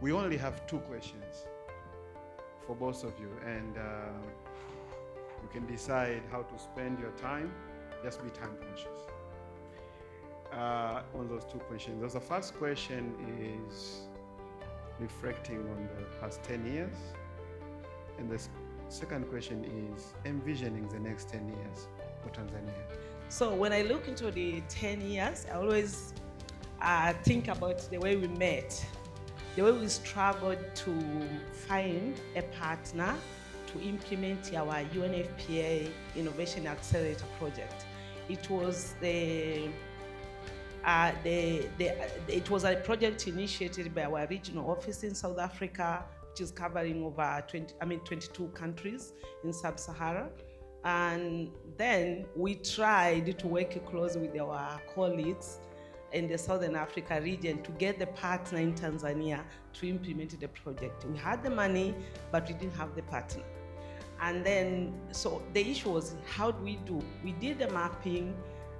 We only have 2 questions for both of you, and you can decide how to spend your time. Just be time conscious on those 2 questions. The first question is reflecting on the past 10 years, and the second question is envisioning the next 10 years for Tanzania. So when I look into the 10 years, I always think about the way we met, the way we struggled to find a partner to implement our UNFPA Innovation Accelerator project. It was it was a project initiated by our regional office in South Africa, which is covering over 22 countries in Sub-Sahara. And then we tried to work closely with our colleagues in the Southern Africa region to get the partner in Tanzania to implement the project. We had the money, but we didn't have the partner. And then, so the issue was, how do we do? We did the mapping,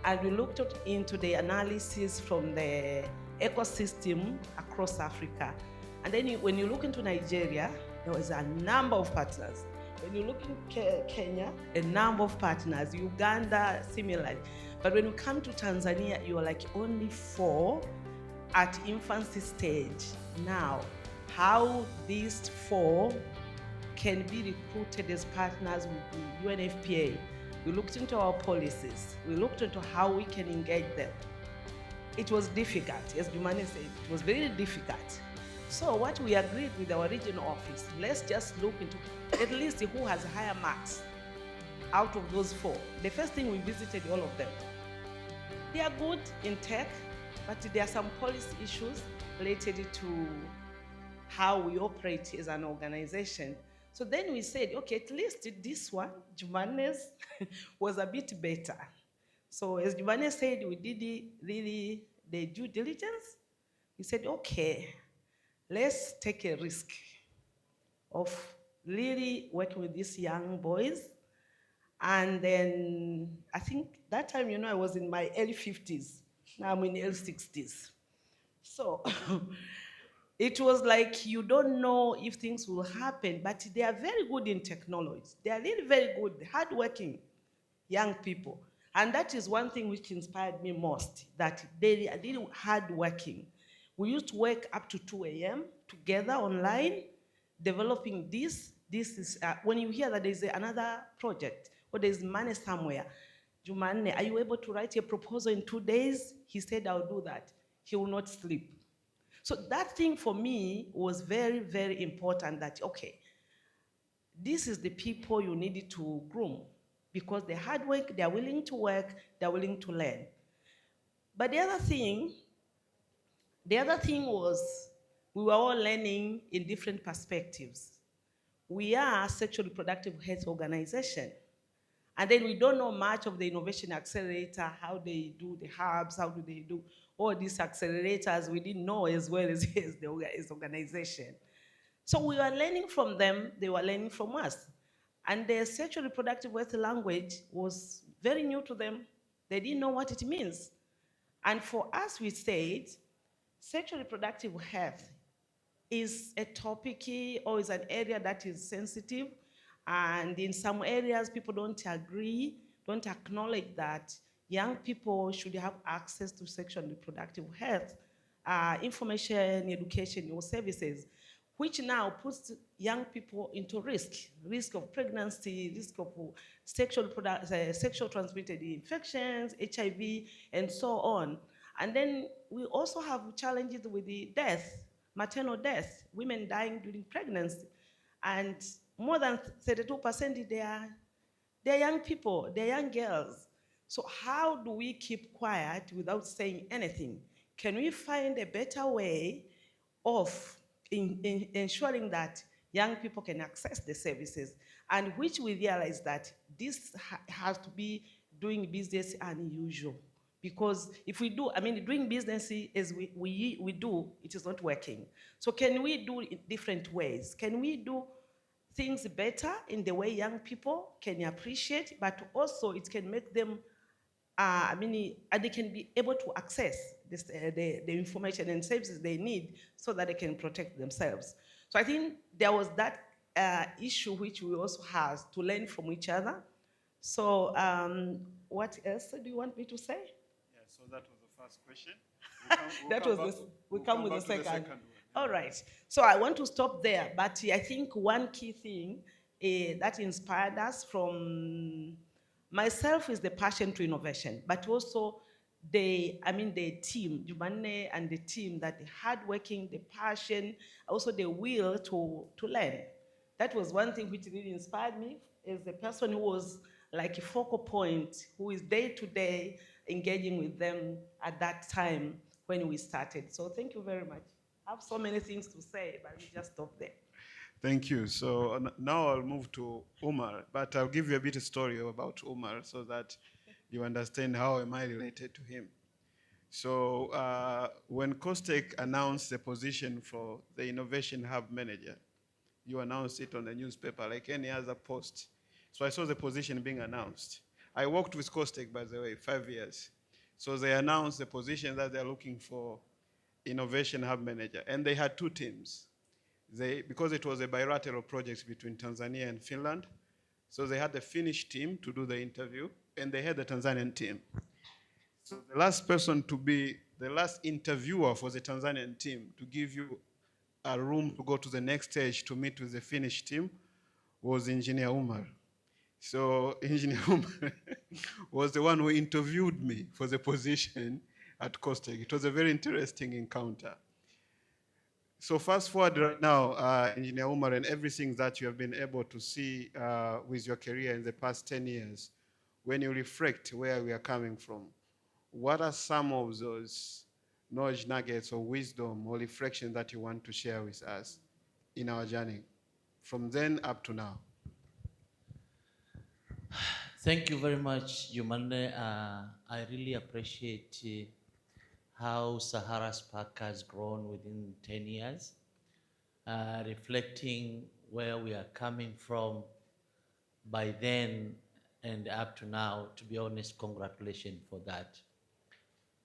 and we looked into the analysis from the ecosystem across Africa. And then when you look into Nigeria, there was a number of partners. When you look in Kenya, a number of partners, Uganda, similarly. But when you come to Tanzania, you are like only 4 at infancy stage. Now, how these 4 can be recruited as partners with the UNFPA? We looked into our policies. We looked into how we can engage them. It was difficult, as Jumanne said, it was very difficult. So what we agreed with our regional office, let's just look into at least who has higher marks out of those 4. The first thing, we visited all of them. They are good in tech, but there are some policy issues related to how we operate as an organization. So then we said, okay, at least this one, Jumanne's, was a bit better. So as Jumanne said, we did really the due diligence. We said, okay, let's take a risk of really working with these young boys. And then I think that time, I was in my early 50s. Now I'm in early 60s. So it was like, you don't know if things will happen, but they are very good in technology. They are really very good, hardworking young people. And that is one thing which inspired me most, that they are really hardworking. We used to work up to 2 a.m. together online, developing this. This is, when you hear that there's another project, or there's money somewhere, Jumanne, are you able to write a proposal in 2 days? He said, I'll do that. He will not sleep. So that thing for me was very, very important, that, okay, this is the people you needed to groom, because they're hard work, they're willing to work, they're willing to learn. But the other thing was, we were all learning in different perspectives. We are a sexual reproductive health organization. And then we don't know much of the innovation accelerator, how they do the hubs, how do they do all these accelerators. We didn't know as well as the organization. So we were learning from them, they were learning from us. And the sexual reproductive health language was very new to them. They didn't know what it means. And for us, we said, sexual reproductive health is a topic or is an area that is sensitive. And in some areas, people don't agree, don't acknowledge that young people should have access to sexual and reproductive health, information, education, or services, which now puts young people into risk of pregnancy, risk of sexual transmitted infections, HIV, and so on. And then we also have challenges with the death, maternal death, women dying during pregnancy. And more than 32%, they're young people, they're young girls. So how do we keep quiet without saying anything? Can we find a better way of ensuring that young people can access the services? And which we realize that this has to be doing business unusual. Because if we do, doing business as we do, it is not working. So can we do it different ways? Can we do things better in the way young people can appreciate, but also it can make them, they can be able to access the information and services they need so that they can protect themselves. So I think there was that issue which we also had to learn from each other. So what else do you want me to say? Yeah, so that was the first question. We come with the second. One. All right. So I want to stop there, but I think one key thing that inspired us from myself is the passion to innovation, but also the team, Jumanne and the team, that the hardworking, the passion, also the will to learn. That was one thing which really inspired me as a person who was like a focal point, who is day to day engaging with them at that time when we started. So thank you very much. I have so many things to say, but we just stop there. Thank you. So now I'll move to Umar, but I'll give you a bit of story about Umar so that you understand how am I related to him. So when Costech announced the position for the Innovation Hub Manager, you announced it on the newspaper like any other post. So I saw the position being announced. I worked with Costech, by the way, 5 years. So they announced the position that they're looking for Innovation Hub Manager. And they had two teams. Because it was a bilateral project between Tanzania and Finland, so they had the Finnish team to do the interview, and they had the Tanzanian team. So the last person to be, the last interviewer for the Tanzanian team to give you a room to go to the next stage to meet with the Finnish team was Engineer Umar. So Engineer Umar was the one who interviewed me for the position at Costech. It was a very interesting encounter. So fast forward right now, Engineer Umar, and everything that you have been able to see with your career in the past 10 years, when you reflect where we are coming from, what are some of those knowledge nuggets or wisdom or reflection that you want to share with us in our journey from then up to now? Thank you very much, Jumanne. I really appreciate how Sahara Sparks has grown within 10 years, reflecting where we are coming from by then and up to now. To be honest, congratulations for that.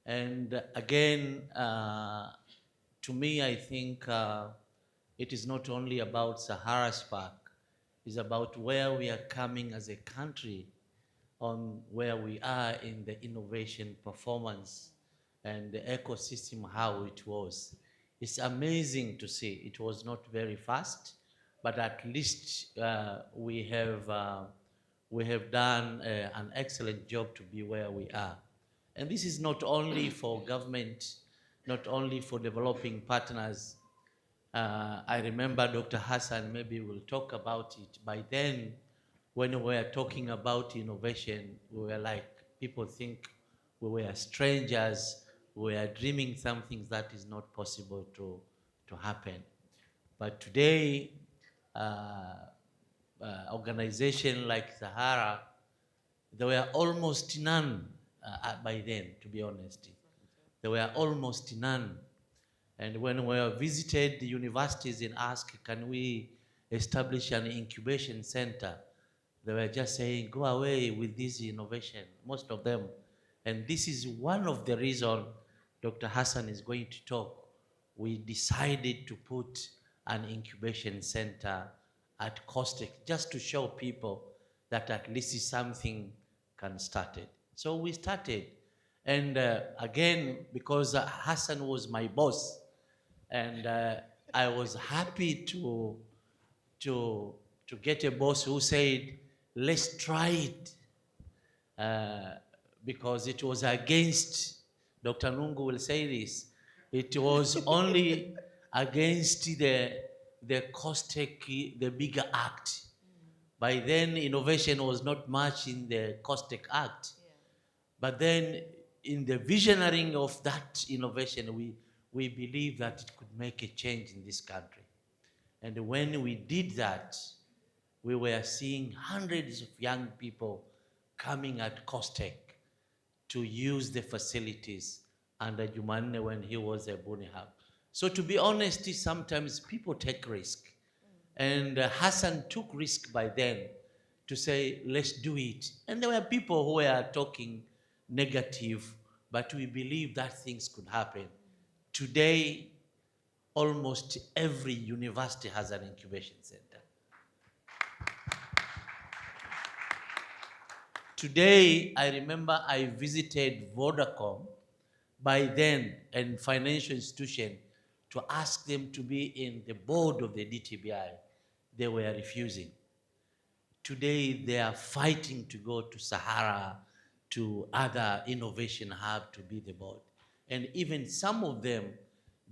And again, to me, I think it is not only about Sahara Sparks, it's about where we are coming as a country, on where we are in the innovation performance and the ecosystem, how it was. It's amazing to see. It was not very fast, but at least we have done an excellent job to be where we are. And this is not only for government, not only for developing partners. I remember Dr. Hassan, maybe we'll talk about it. By then, when we were talking about innovation, we were like, people think we were strangers, we are dreaming something that is not possible to happen. But today, organizations like Sahara, there were almost none by then, to be honest. There were almost none. And when we visited the universities and asked, can we establish an incubation center? They were just saying, go away with this innovation, most of them. And this is one of the reasons Dr. Hassan is going to talk. We decided to put an incubation center at Costech just to show people that at least something can start it. So we started. And again, because Hassan was my boss, and I was happy to get a boss who said, let's try it, because it was against, Dr. Nungu will say this, it was only against the Costech, the bigger act. By then, innovation was not much in the Costech Act. Yeah. But then, in the visioning of that innovation, we believe that it could make a change in this country. And when we did that, we were seeing hundreds of young people coming at Costech to use the facilities under Jumanne when he was a Buni Hub. So to be honest, sometimes people take risk. And Hassan took risk by then to say, let's do it. And there were people who were talking negative but we believe that things could happen. Today, almost every university has an incubation center. Today, I remember I visited Vodacom by then and financial institution to ask them to be in the board of the DTBI. They were refusing. Today, they are fighting to go to Sahara, to other innovation hub to be the board. And even some of them,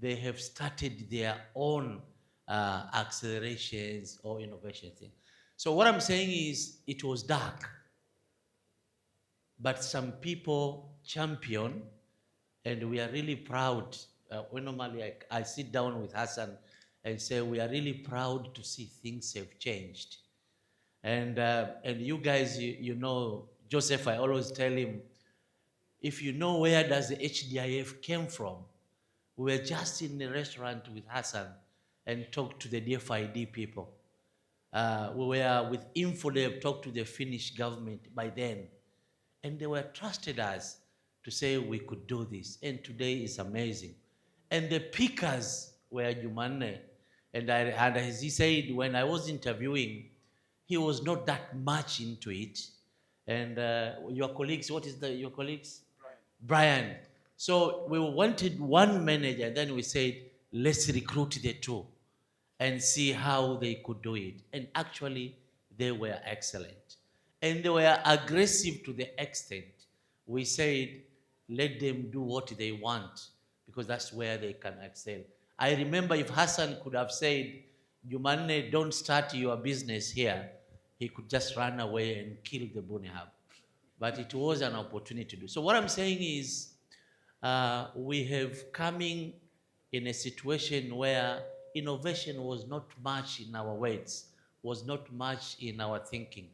they have started their own accelerations or innovation thing. So what I'm saying is, it was dark, but some people champion, and we are really proud. When normally I sit down with Hassan and say, we are really proud to see things have changed. And you guys, you know, Joseph, I always tell him, if you know where does the HDIF came from, we were just in a restaurant with Hassan and talked to the DFID people. We were with InfoDev, talked to the Finnish government by then. And they were trusted us to say we could do this. And today is amazing. And the pickers were Jumanne. And as he said, when I was interviewing, he was not that much into it. And your colleagues, your colleagues? Brian. So we wanted one manager, and then we said, let's recruit the two and see how they could do it. And actually, they were excellent. And they were aggressive to the extent we said, let them do what they want, because that's where they can excel. I remember if Hassan could have said, Jumanne, don't start your business here, he could just run away and kill the Buni Hub. But it was an opportunity to do. So what I'm saying is, we have coming in a situation where innovation was not much in our words, was not much in our thinking.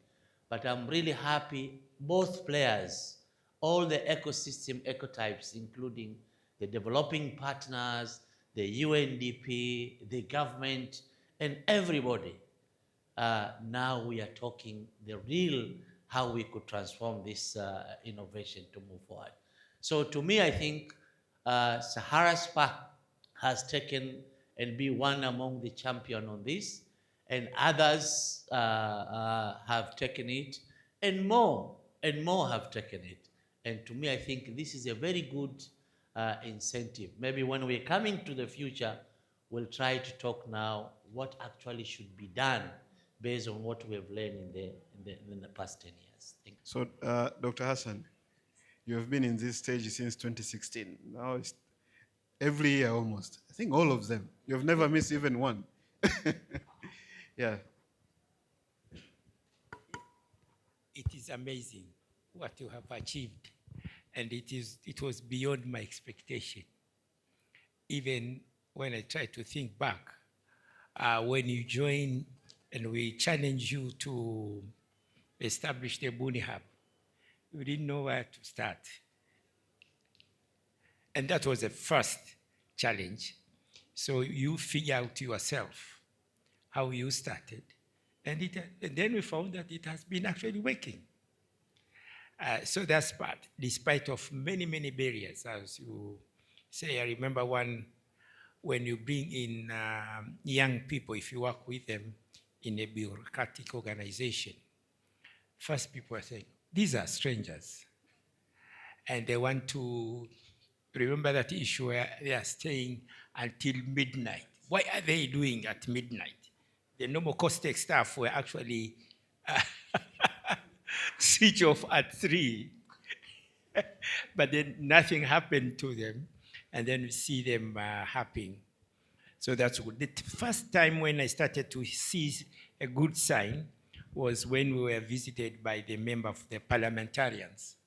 But I'm really happy, both players, all the ecosystem ecotypes, including the developing partners, the UNDP, the government, and everybody. Now we are talking the real how we could transform this innovation to move forward. So to me, I think Sahara Sparks has taken and be one among the champion on this, and others have taken it, and more have taken it. And to me, I think this is a very good incentive. Maybe when we're coming to the future, we'll try to talk now what actually should be done based on what we have learned in the past 10 years. Thank you. So, Dr. Hassan, you have been in this stage since 2016. Now it's every year almost. I think all of them. You've never missed even one. Yeah. It is amazing what you have achieved, and it was beyond my expectation. Even when I try to think back, when you joined and we challenged you to establish the Buni Hub, you didn't know where to start. And that was the first challenge. So you figure out yourself how you started. And then we found that it has been actually working. So that's part, despite of many, many barriers, as you say. I remember one, when you bring in young people, if you work with them in a bureaucratic organization, first people are saying, these are strangers. And they want to remember that issue where they are staying until midnight. Why are they doing at midnight? The normal COSTEX staff were actually switch off at 3. But then nothing happened to them. And then we see them happening. So that's good. The first time when I started to see a good sign was when we were visited by the member of the parliamentarians.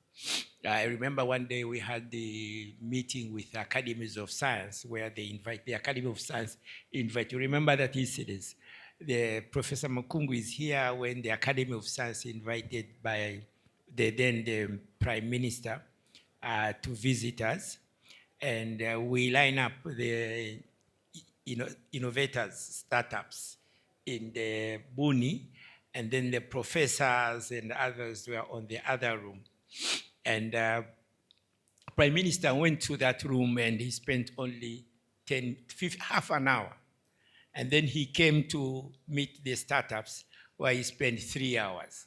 I remember one day we had the meeting with the Academies of Science, where they invite the Academy of Science invite. You remember that incident? The Professor Mpungwe is here when the Academy of Science invited by the Prime Minister to visit us. And we line up the innovators, startups in the Buni, and then the professors and others were on the other room. And Prime Minister went to that room and he spent only half an hour. And then he came to meet the startups where he spent 3 hours.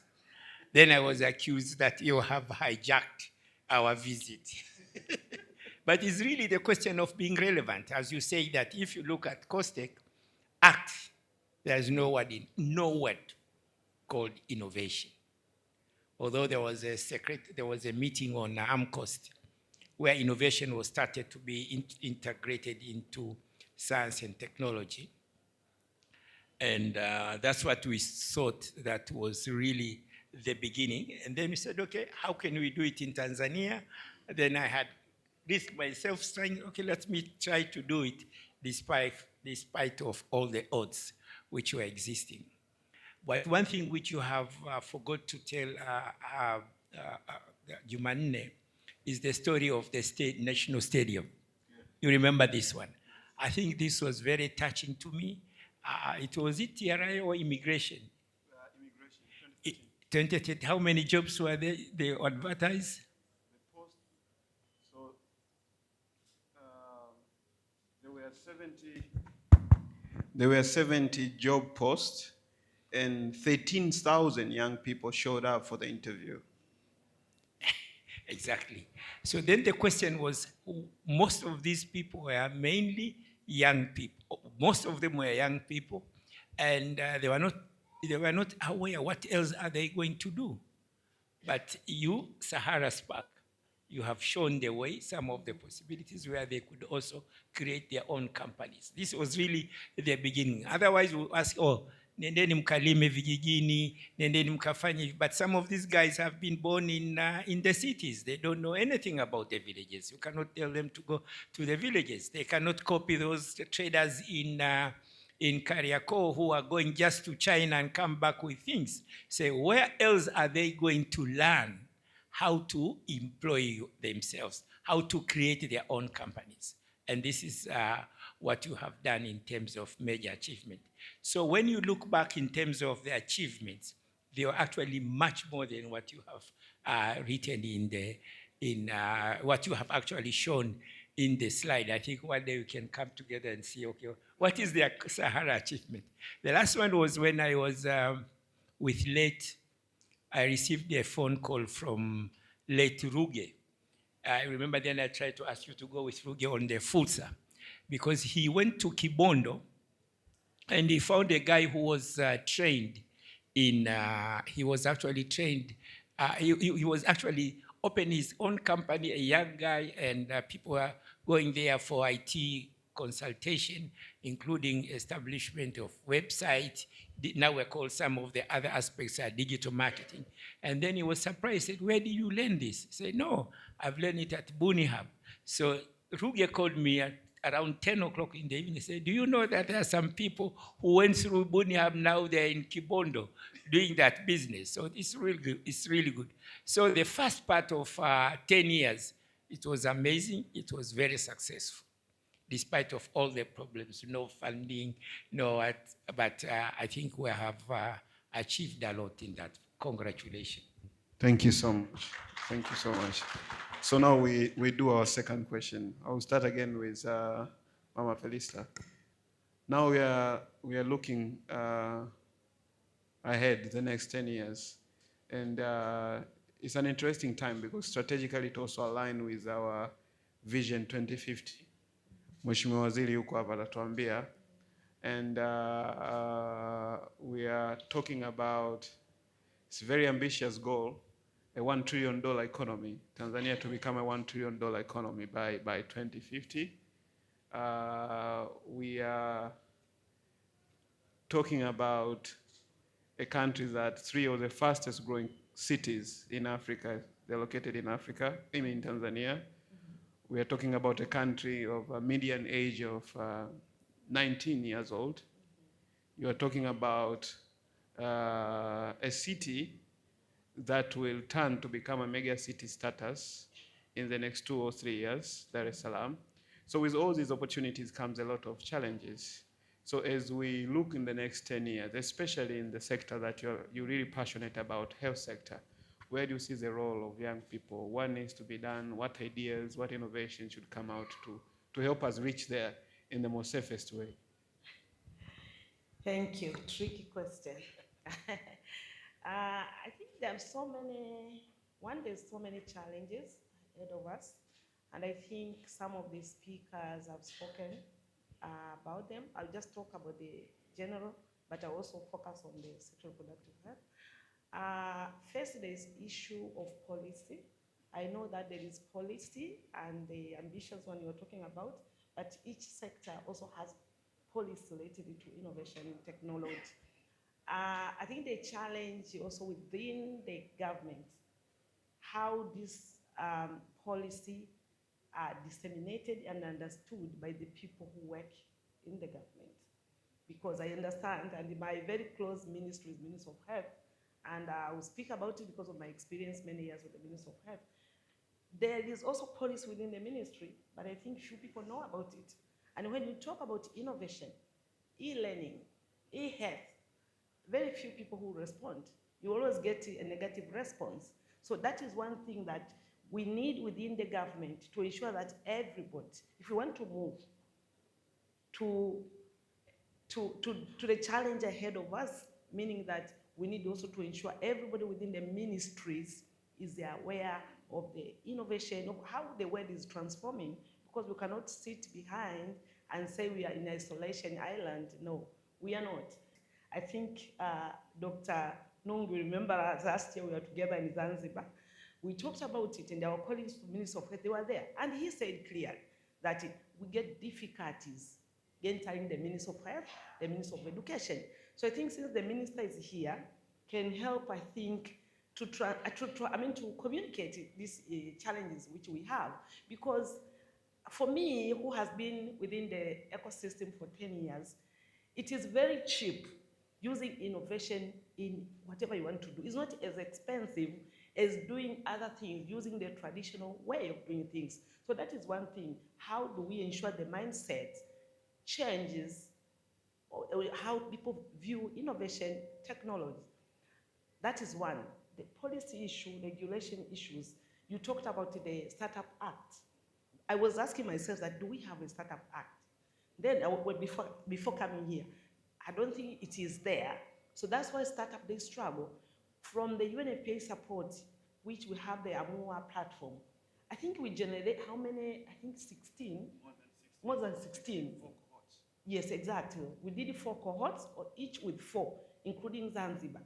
Then I was accused that you have hijacked our visit. But it's really the question of being relevant. As you say that if you look at COSTECH, ACT, there's no word called innovation. Although there was a meeting on AMCOST where innovation was started to be integrated into science and technology. And that's what we thought that was really the beginning. And then we said, okay, how can we do it in Tanzania? And then I had risked myself saying, okay, let me try to do it despite of all the odds which were existing. But one thing which you have forgot to tell Jumanne is the story of the National Stadium. You remember this one? I think this was very touching to me. It was TRI or immigration? Immigration, 2010. How many jobs were they advertised? The post, so there were 70 job posts, and 13,000 young people showed up for the interview. Exactly. So then the question was, most of these people were mainly young people. Most of them were young people, and they were not aware what else are they going to do. But you, Sahara Spark, you have shown the way, some of the possibilities where they could also create their own companies. This was really the beginning. Otherwise, we ask, oh, nendeni mkalime vijijini, nendeni mkafanye. But some of these guys have been born in the cities. They don't know anything about the villages. You cannot tell them to go to the villages. They cannot copy those traders in Kariakoo who are going just to China and come back with things. Say, where else are they going to learn how to employ themselves, how to create their own companies? And this is what you have done in terms of major achievement. So when you look back in terms of the achievements, they are actually much more than what you have written in what you have actually shown in the slide. I think one day we can come together and see, okay, what is the Sahara achievement? The last one was when I was with late, I received a phone call from late Ruge. I remember then I tried to ask you to go with Ruge on the Fulsa, because he went to Kibondo and he found a guy who was trained in, he was actually opened his own company, a young guy, and people were going there for IT consultation, including establishment of website. Now we call some of the other aspects digital marketing. And then he was surprised, said, where did you learn this? He said, no, I've learned it at Bunihub. So Ruge called me at around 10 o'clock in the evening. He said, do you know that there are some people who went through Bunihub, now they're in Kibondo doing that business? So it's really good. It's really good. So the first part of 10 years, it was amazing. It was very successful, despite of all the problems, no funding, no what, but I think we have achieved a lot in that. Congratulations. Thank you so much. Thank you so much. So now we do our second question. I'll start again with Mama Felister. Now we are looking ahead the next 10 years. And it's an interesting time because strategically it also aligns with our Vision 2050. Mheshimiwa Waziri yuko hapa atatuambia. And we are talking about, it's a very ambitious goal, a $1 trillion economy. Tanzania to become a $1 trillion economy by 2050. We are talking about a country that 3 of the fastest growing cities in Africa, they're located in Africa, I mean Tanzania. We are talking about a country of a median age of 19 years old. You are talking about a city that will turn to become a mega city status in the next 2 or 3 years, Dar es Salaam. So with all these opportunities comes a lot of challenges. So as we look in the next 10 years, especially in the sector that you're really passionate about, health sector, where do you see the role of young people? What needs to be done? What ideas, what innovations should come out to help us reach there in the most safest way? Thank you. Tricky question. I think there's so many challenges ahead of us, and I think some of the speakers have spoken about them. I'll just talk about the general, but I'll also focus on the sexual reproductive health. First, there is issue of policy. I know that there is policy and the ambitious one you're talking about, but each sector also has policy related to innovation and technology. I think the challenge also within the government, how this policy are disseminated and understood by the people who work in the government. Because I understand, and my very close ministry is Minister of Health, and I will speak about it because of my experience many years with the Minister of Health. There is also policy within the ministry, but I think few people know about it. And when you talk about innovation, e-learning, e-health, very few people who respond. You always get a negative response. So that is one thing that we need within the government to ensure that everybody, if we want to move to the challenge ahead of us, meaning that we need also to ensure everybody within the ministries is aware of the innovation, of how the world is transforming, because we cannot sit behind and say we are in isolation island. No, we are not. I think Dr. Nung, remember last year we were together in Zanzibar. We talked about it, and our colleagues from Minister of Health, they were there. And he said clearly that we get difficulties entering the Minister of Health, the Minister of Education. So I think since the minister is here, can help, I think, to communicate these challenges which we have. Because for me, who has been within the ecosystem for 10 years, it is very cheap using innovation in whatever you want to do. It's not as expensive as doing other things, using the traditional way of doing things. So that is one thing. How do we ensure the mindset changes, or how people view innovation technology? That is one. The policy issue, regulation issues. You talked about the Startup Act. I was asking myself that, do we have a Startup Act? Then, before coming here, I don't think it is there. So that's why startup, they struggle. From the UNFPA support, which we have the AMUA platform, I think we generate how many? I think 16? More than 16. 4 cohorts. Yes, exactly. We did 4 cohorts, or each with 4, including Zanzibar.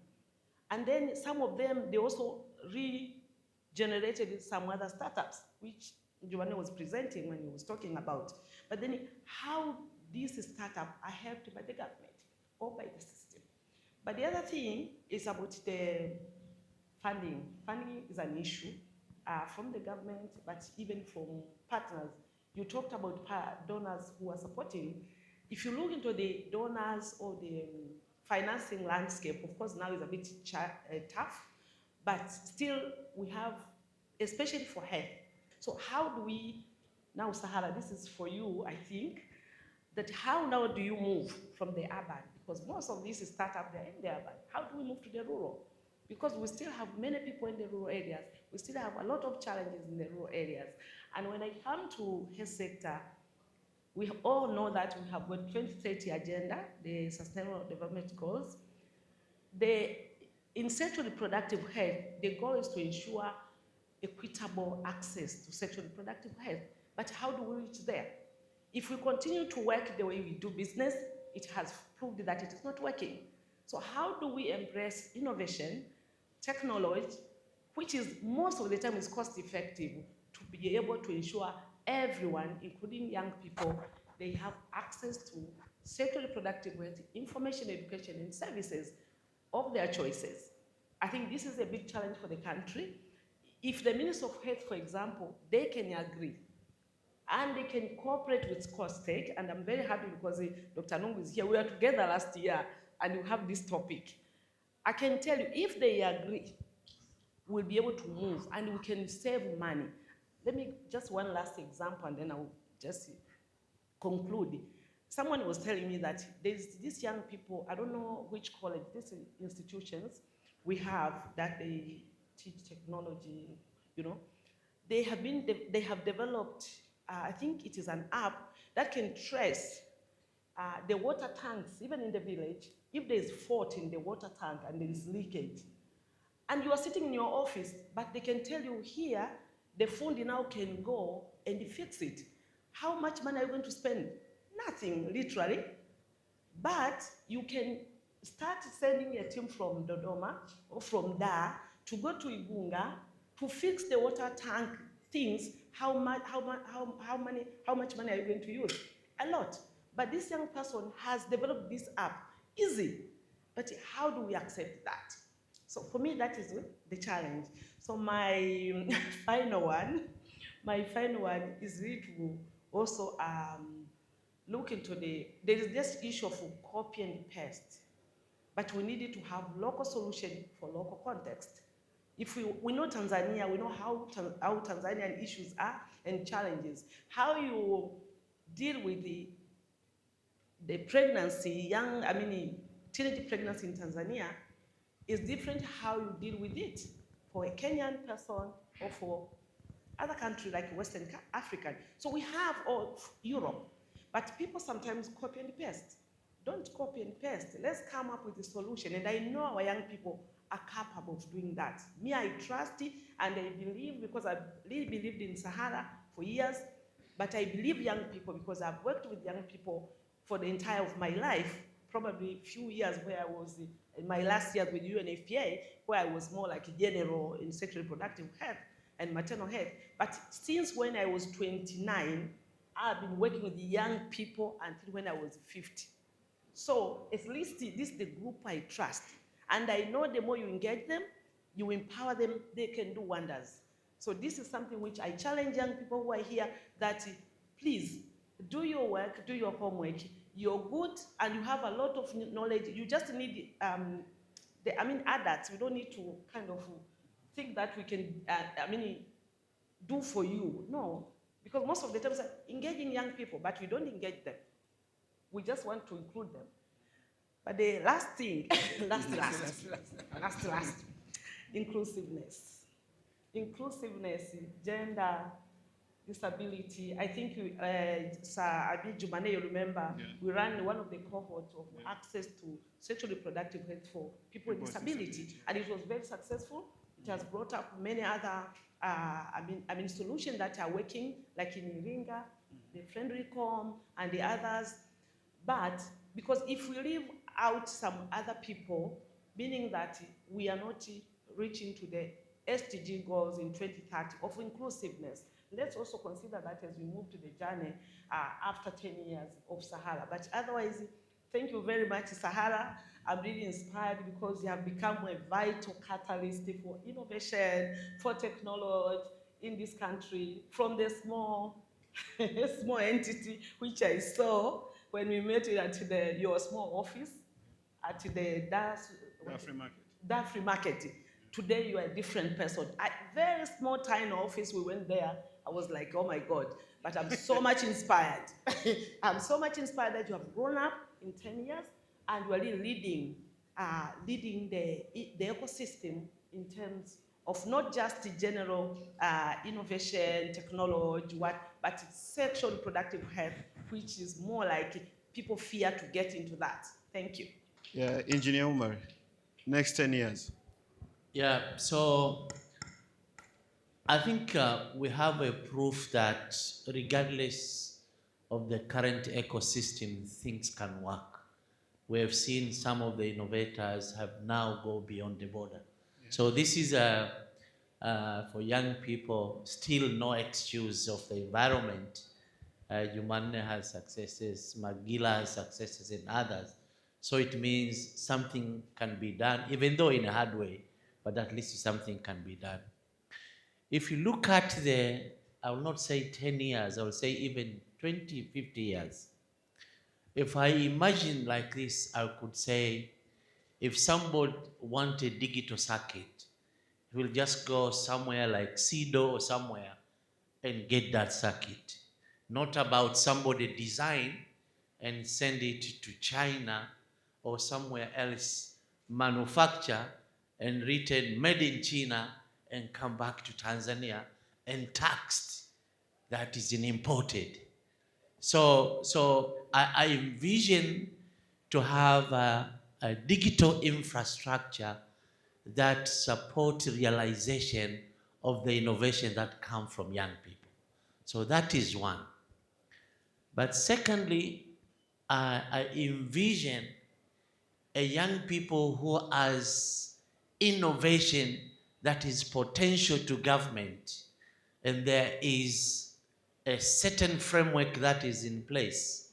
And then some of them, they also regenerated some other startups, which Jumanne was presenting when he was talking about. But then how these startups are helped by the government or by the system. But the other thing is about the funding. Funding is an issue from the government, but even from partners. You talked about donors who are supporting. If you look into the donors or the financing landscape, of course now is a bit tough, but still we have, especially for health. So how do we, now Sahara, this is for you, I think, that how now do you move from the urban? Because most of these startups, they're in the urban. How do we move to the rural? Because we still have many people in the rural areas. We still have a lot of challenges in the rural areas. And when I come to health sector, we all know that we have got 2030 agenda, the Sustainable Development Goals. In sexual reproductive health, the goal is to ensure equitable access to sexual reproductive health. But how do we reach there? If we continue to work the way we do business, it has proved that it is not working. So how do we embrace innovation, technology, which is most of the time is cost effective, to be able to ensure everyone, including young people, they have access to sexual reproductive health, information, education, and services of their choices. I think this is a big challenge for the country. If the Minister of Health, for example, they can agree and they can cooperate with COSTECH, and I'm very happy because Dr. Nung is here. We were together last year and we have this topic. I can tell you, if they agree, we'll be able to move and we can save money. Let me, just one last example and then I'll just conclude. Someone was telling me that there's these young people, I don't know which college, these institutions we have, that they teach technology, you know. They have developed, I think it is an app that can trace the water tanks, even in the village, if there is fault in the water tank and there is leakage. And you are sitting in your office, but they can tell you here, the fund now can go and fix it. How much money are you going to spend? Nothing, literally. But you can start sending a team from Dodoma or from Dar to go to Igunga to fix the water tank things. How much money are you going to use? A lot. But this young person has developed this app. Easy. But how do we accept that? So for me, that is the challenge. So my final one is really to also look into there is this issue of copy and paste, but we needed to have local solution for local context. If we know Tanzania, we know how Tanzanian issues are and challenges. How you deal with the pregnancy, teenage pregnancy in Tanzania is different how you deal with it for a Kenyan person or for other countries like Western African. So we have all Europe, but people sometimes copy and paste. Don't copy and paste. Let's come up with a solution. And I know our young people are capable of doing that. Me, I trust it, and I believe, because I really believed in Sahara for years, but I believe young people because I've worked with young people for the entire of my life, probably a few years where I was in my last years with UNFPA, where I was more like a general in sexual reproductive health and maternal health. But since when I was 29, I've been working with the young people until when I was 50. So at least this is the group I trust. And I know the more you engage them, you empower them, they can do wonders. So this is something which I challenge young people who are here that please do your work, do your homework. You're good and you have a lot of knowledge. You just need, adults, we don't need to kind of think that we can, do for you. No, because most of the times engaging young people, but we don't engage them. We just want to include them. But the last thing, last, inclusiveness. Inclusiveness, gender, disability. I think Jumanne, you remember, we ran one of the cohorts of access to sexual reproductive health for people with disability, and it was very successful. It has brought up many other solutions that are working, like in Iringa, the Friendly Com, and the others. But because if we leave out some other people, meaning that we are not reaching to the SDG goals in 2030 of inclusiveness, let's also consider that as we move to the journey after 10 years of Sahara. But otherwise, thank you very much, Sahara. I'm really inspired because you have become a vital catalyst for innovation, for technology in this country, from the small entity which I saw when we met at your small office at the Dar Free Market. Today you are a different person. Very small tiny office, we went there. I was like, oh my God, but I'm so much inspired. I'm so much inspired that you have grown up in 10 years and you are really leading the ecosystem in terms of not just the general innovation, technology, but sexual reproductive health, which is more like people fear to get into that. Thank you. Yeah, Engineer Umar, next 10 years. Yeah, so I think we have a proof that regardless of the current ecosystem, things can work. We have seen some of the innovators have now go beyond the border. Yeah. So this is for young people, still no excuse of the environment. Jumanne has successes, Magila has successes, and others. So it means something can be done, even though in a hard way, but at least something can be done. If you look at I will not say 10 years, I will say even 20, 50 years. If I imagine like this, I could say, if somebody wants a digital circuit, he will just go somewhere like CEDO or somewhere and get that circuit. Not about somebody design and send it to China or somewhere else, manufacture and written made in China and come back to Tanzania and taxed that is imported. So I envision to have a digital infrastructure that support realization of the innovation that come from young people. So that is one. But secondly, I envision a young people who has innovation that is potential to government, and there is a certain framework that is in place.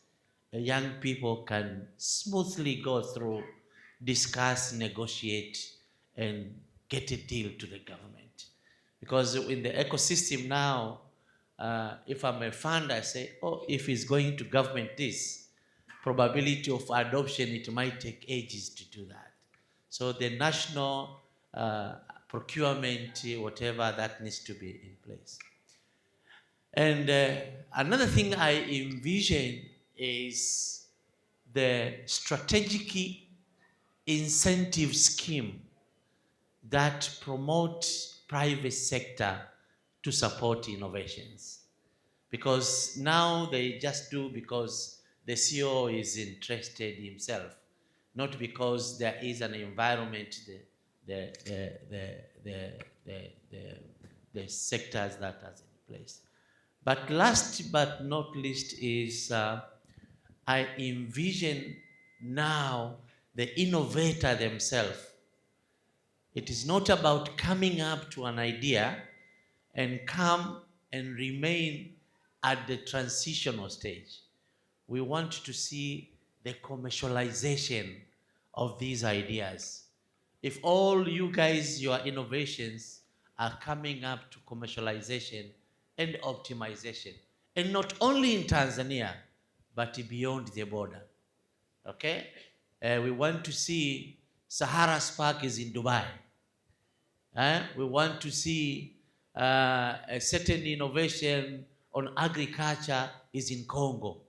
Young people can smoothly go through, discuss, negotiate, and get a deal to the government. Because in the ecosystem now, if I'm a fund, I say, oh, if it's going to government this, probability of adoption, it might take ages to do that. So the national procurement, whatever, that needs to be in place. And another thing I envision is the strategic incentive scheme that promote private sector to support innovations. Because now they just do because the CEO is interested himself, not because there is an environment, the sectors that are in place. But last but not least is I envision now the innovator themselves. It is not about coming up to an idea and come and remain at the transitional stage. We want to see the commercialization of these ideas. If all you guys, your innovations are coming up to commercialization and optimization, and not only in Tanzania, but beyond the border, okay? We want to see Sahara Sparks is in Dubai. We want to see a certain innovation on agriculture is in Congo.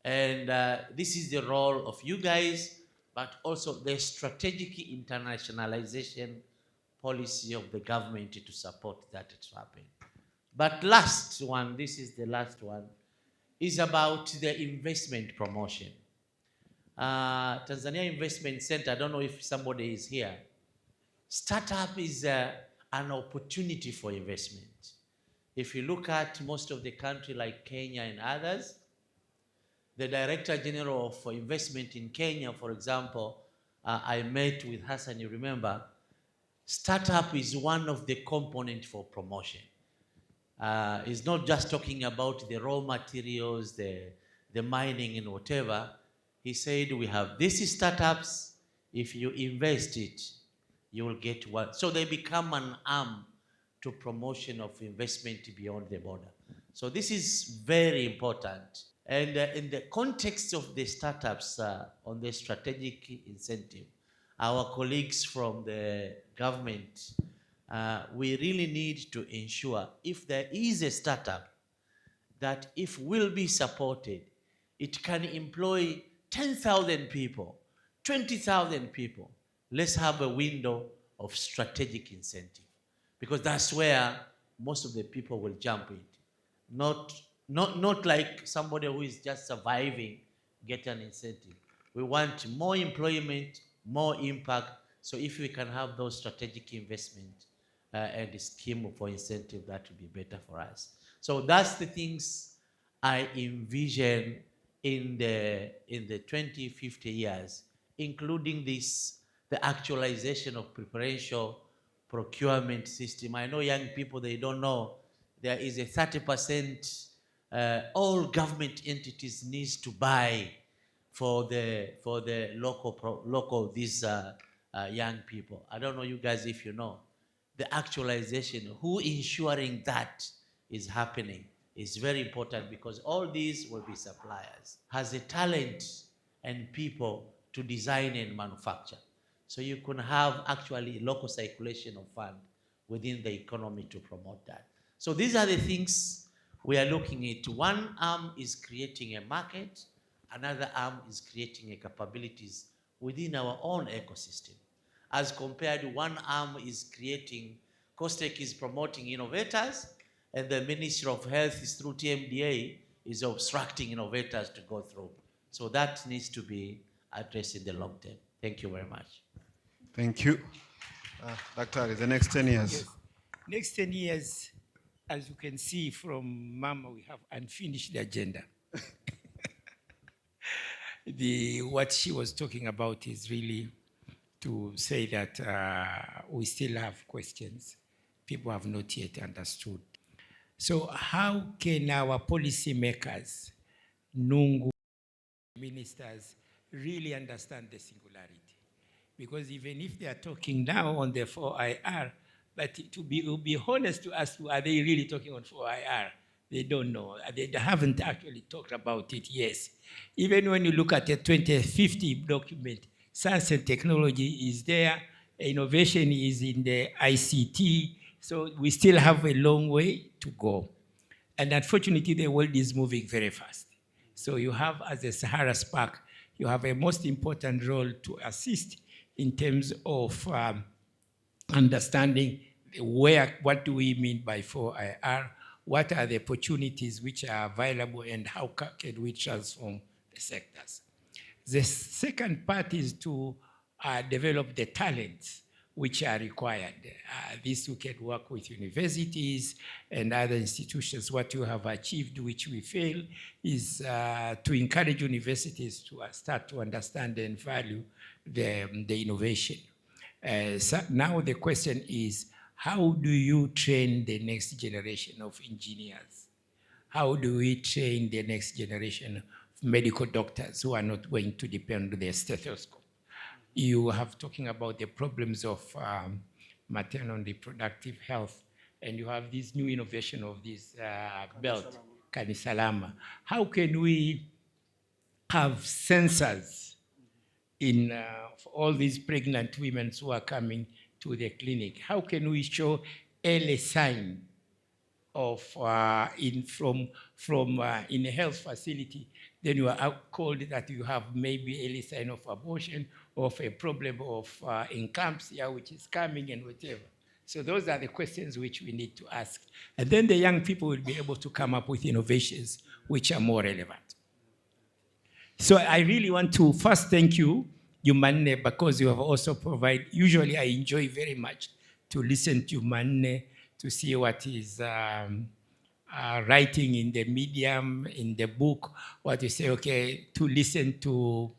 And this is the role of you guys, but also the strategic internationalization policy of the government to support that it's happening. But last one, this is the last one, is about the investment promotion. Tanzania Investment Center, I don't know if somebody is here. Startup is an opportunity for investment. If you look at most of the country like Kenya and others, the Director General of Investment in Kenya, for example, I met with Hassan, you remember, startup is one of the components for promotion. It's not just talking about the raw materials, the mining and whatever. He said, we have these startups, if you invest it, you will get what? So they become an arm to promotion of investment beyond the border. So this is very important. And in the context of the startups on the strategic incentive, our colleagues from the government, we really need to ensure if there is a startup that if will be supported, it can employ 10,000 people, 20,000 people. Let's have a window of strategic incentive, because that's where most of the people will jump in. Not like somebody who is just surviving, get an incentive. We want more employment, more impact. So if we can have those strategic investment and the scheme for incentive, that would be better for us. So that's the things I envision in the 20, 50 years, including this, the actualization of preferential procurement system. I know young people, they don't know there is a 30% all government entities needs to buy for the local these young people. I don't know you guys if you know the actualization, who ensuring that is happening is very important, because all these will be suppliers, has the talent and people to design and manufacture. So you can have actually local circulation of fund within the economy to promote that. So these are the things we are looking at. One arm is creating a market, another arm is creating a capabilities within our own ecosystem. As compared, one arm is creating COSTECH is promoting innovators, and the Ministry of Health is through TMDA is obstructing innovators to go through. So that needs to be addressed in the long term. Thank you very much. Thank you. Dr. The next 10 years. Yes. Next 10 years, as you can see from Mama, we have unfinished agenda. What she was talking about is really to say that we still have questions. People have not yet understood. So how can our policymakers, Nungu, ministers, really understand the singularity? Because even if they are talking now on the 4IR, but to be honest to us, are they really talking on 4IR? They don't know. They haven't actually talked about it, yes. Even when you look at the 2050 document, science and technology is there, innovation is in the ICT, so we still have a long way to go. And unfortunately, the world is moving very fast. So you have, as a Sahara Spark, you have a most important role to assist in terms of understanding what do we mean by 4IR, what are the opportunities which are available, and how can we transform the sectors. The second part is to develop the talents which are required. This we can work with universities and other institutions. What you have achieved, which we fail, is to encourage universities to start to understand and value the innovation. So now the question is, how do you train the next generation of engineers? How do we train the next generation of medical doctors who are not going to depend on their stethoscope? You have talking about the problems of maternal and reproductive health, and you have this new innovation of this belt, Kanisalama. How can we have sensors in for all these pregnant women who are coming to the clinic? How can we show early sign of in a health facility? Then you are called that you have maybe early sign of abortion, of a problem of eclampsia which is coming and whatever. So those are the questions which we need to ask. And then the young people will be able to come up with innovations which are more relevant. So I really want to first thank you, Jumanne, because you have also provided, usually I enjoy very much to listen to Jumanne, to see what is writing in the medium, in the book, what you say, okay, to listen to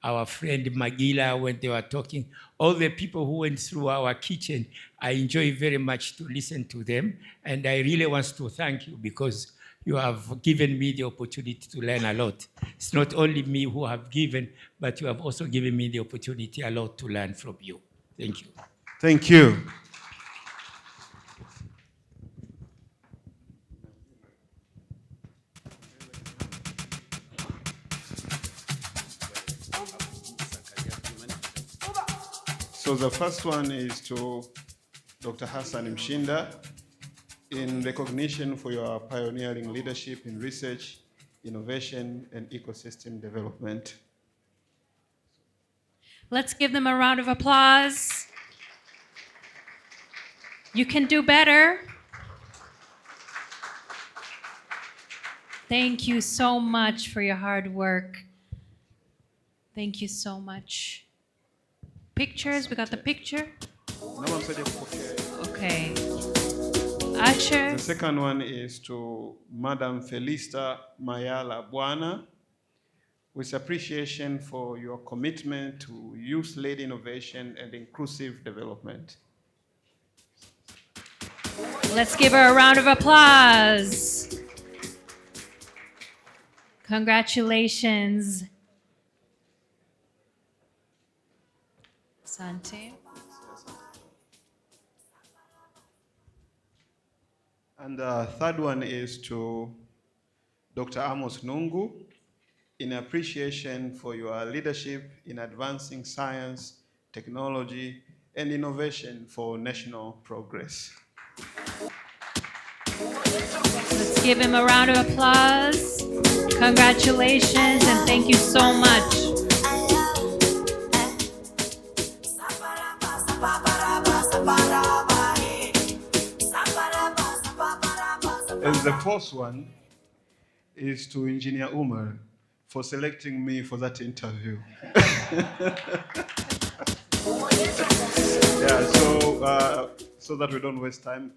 our friend Magila when they were talking. All the people who went through our kitchen, I enjoy very much to listen to them. And I really want to thank you because you have given me the opportunity to learn a lot. It's not only me who have given, but you have also given me the opportunity a lot to learn from you. Thank you. Thank you. So the first one is to Dr. Hassan Mshinda, in recognition for your pioneering leadership in research, innovation, and ecosystem development. Let's give them a round of applause. You can do better. Thank you so much for your hard work. Thank you so much. Pictures, we got the picture? Okay. Usher. The second one is to Madam Felister Mayala Bwana, with appreciation for your commitment to youth-led innovation and inclusive development. Let's give her a round of applause. Congratulations. Asante. And the third one is to Dr. Amos Nungu, in appreciation for your leadership in advancing science, technology, and innovation for national progress. Let's give him a round of applause. Congratulations and thank you so much. And the fourth one is to Engineer Umar for selecting me for that interview. Yeah, so that we don't waste time,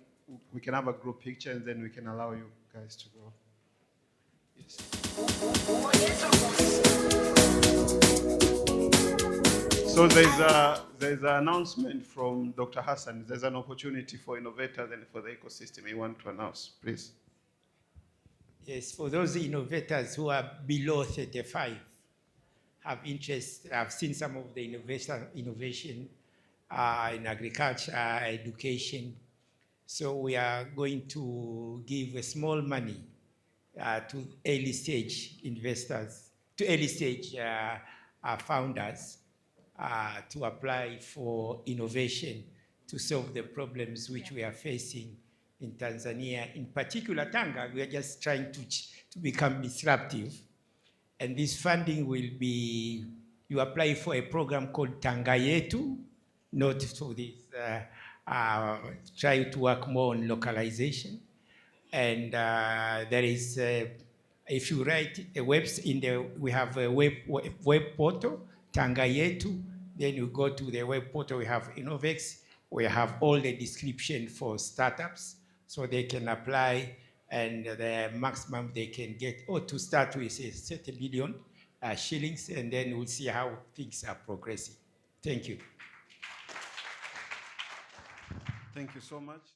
we can have a group picture and then we can allow you guys to go. Yes. So there's an announcement from Dr. Hassan. There's an opportunity for innovators and for the ecosystem you want to announce, please. Yes, for those innovators who are below 35, have interest, I've seen some of the innovation in agriculture, education. So we are going to give a small money to early stage investors, to early stage founders to apply for innovation to solve the problems which we are facing in Tanzania. In particular, Tanga, we are just trying to become disruptive. And this funding will be, you apply for a program called Tanga Yetu, not for this, try to work more on localization. And there is, if you write a we have a web portal, Tanga Yetu, then you go to the web portal, we have Innovex, we have all the description for startups, so they can apply, and the maximum they can get, or to start with is 30 million shillings, and then we'll see how things are progressing. Thank you. Thank you so much.